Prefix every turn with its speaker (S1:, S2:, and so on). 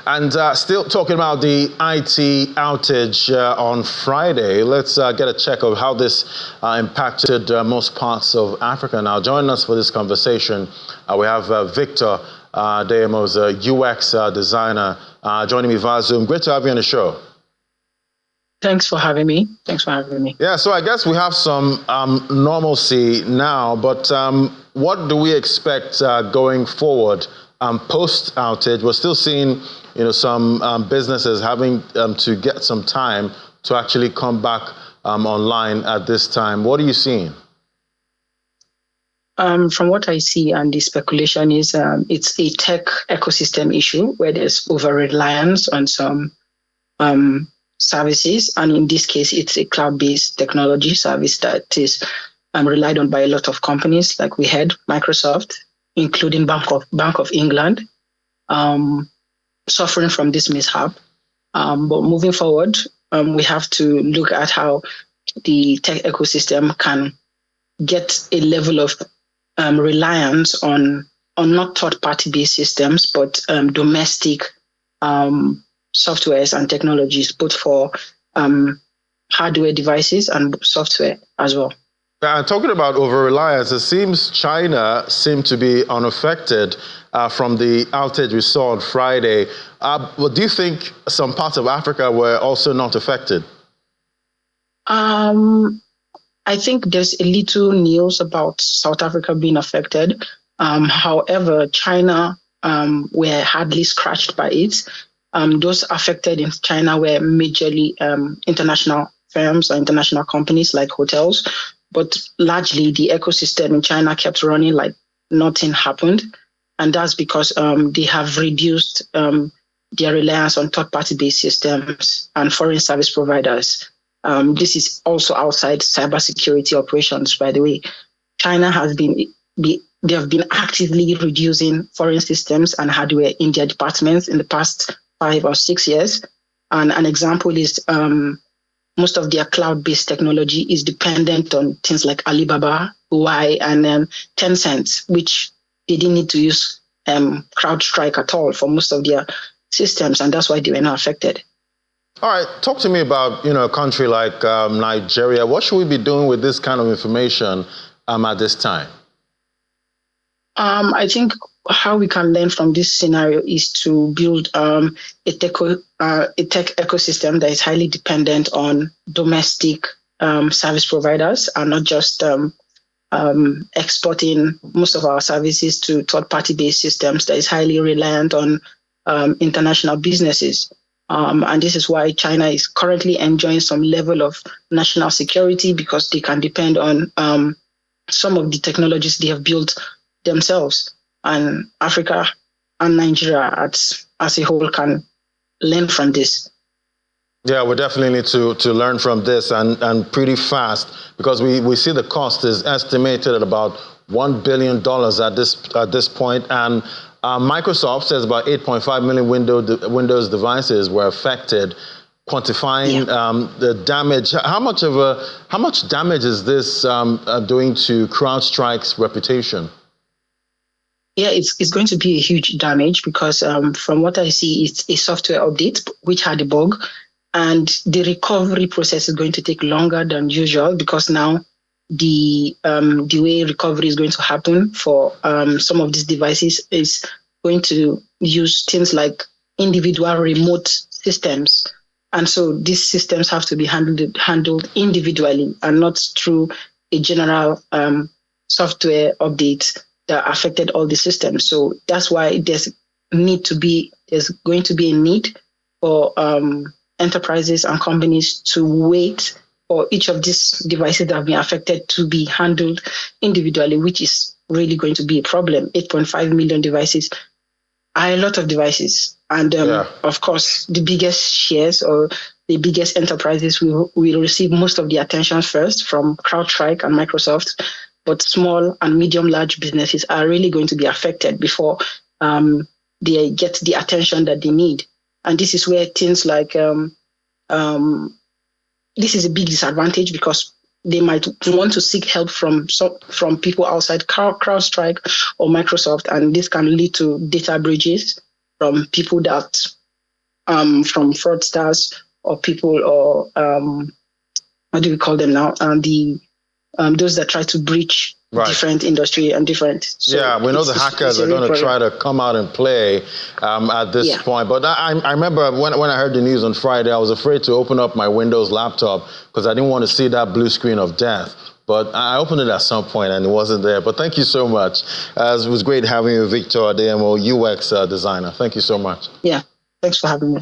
S1: And still talking about the IT outage on Friday, let's get a check of how this impacted most parts of Africa. Now, joining us for this conversation, we have Victor Deimos, a UX designer, joining me via Zoom. Great to have you on the show.
S2: Thanks for having me.
S1: Yeah, so I guess we have some normalcy now, but what do we expect going forward post outage? We're still seeing, some businesses having to get some time to actually come back online at this time. What are you seeing?
S2: From what I see, and the speculation is it's a tech ecosystem issue where there's over-reliance on some services. And in this case, it's a cloud-based technology service that is relied on by a lot of companies, like we had Microsoft, including Bank of England, suffering from this mishap. But moving forward, we have to look at how the tech ecosystem can get a level of reliance on not third-party based systems, but domestic softwares and technologies, both for hardware devices and software as well.
S1: Talking about over-reliance, it seems China seemed to be unaffected from the outage we saw on Friday. But do you think some parts of Africa were also not affected?
S2: I think there's a little news about South Africa being affected. However, China were hardly scratched by it. Those affected in China were majorly international firms or international companies like hotels, but largely the ecosystem in China kept running like nothing happened. And that's because they have reduced their reliance on third-party based systems and foreign service providers. This is also outside cybersecurity operations, by the way. China has they have been actively reducing foreign systems and hardware in their departments in the past 5 or 6 years. And an example is most of their cloud-based technology is dependent on things like Alibaba, Huawei, and Tencent, which they didn't need to use Crowdstrike at all for most of their systems, and that's why they were not affected.
S1: All right, talk to me about a country like Nigeria. What should we be doing with this kind of information at this time?
S2: I think how we can learn from this scenario is to build a tech ecosystem that is highly dependent on domestic service providers and not just exporting most of our services to third-party based systems that is highly reliant on international businesses. And this is why China is currently enjoying some level of national security, because they can depend on some of the technologies they have built themselves. And Africa and Nigeria as a whole can learn from this.
S1: Yeah, we definitely need to learn from this and pretty fast, because we see the cost is estimated at about $1 billion at this point. And Microsoft says about 8.5 million Windows devices were affected. Quantifying the damage, how much damage is this doing to CrowdStrike's reputation?
S2: Yeah, it's going to be a huge damage, because from what I see, it's a software update which had a bug, and the recovery process is going to take longer than usual, because now the way recovery is going to happen for some of these devices is going to use things like individual remote systems. And so these systems have to be handled individually and not through a general software update that affected all the systems. So that's why there's going to be a need for enterprises and companies to wait for each of these devices that have been affected to be handled individually, which is really going to be a problem. 8.5 million devices are a lot of devices. And of course, the biggest shares or the biggest enterprises will receive most of the attention first from CrowdStrike and Microsoft. But small and medium-large businesses are really going to be affected before they get the attention that they need. And this is where things like this is a big disadvantage, because they might want to seek help from people outside CrowdStrike or Microsoft, and this can lead to data breaches from people that from fraudsters or people, or what do we call them now? Those that try to breach different industry and different.
S1: So yeah, we know the hackers are going to try to come out and play at this point. But I remember when I heard the news on Friday, I was afraid to open up my Windows laptop because I didn't want to see that blue screen of death. But I opened it at some point and it wasn't there. But thank you so much. It was great having you, Victor, the UX designer. Thank you so much.
S2: Yeah, thanks for having me.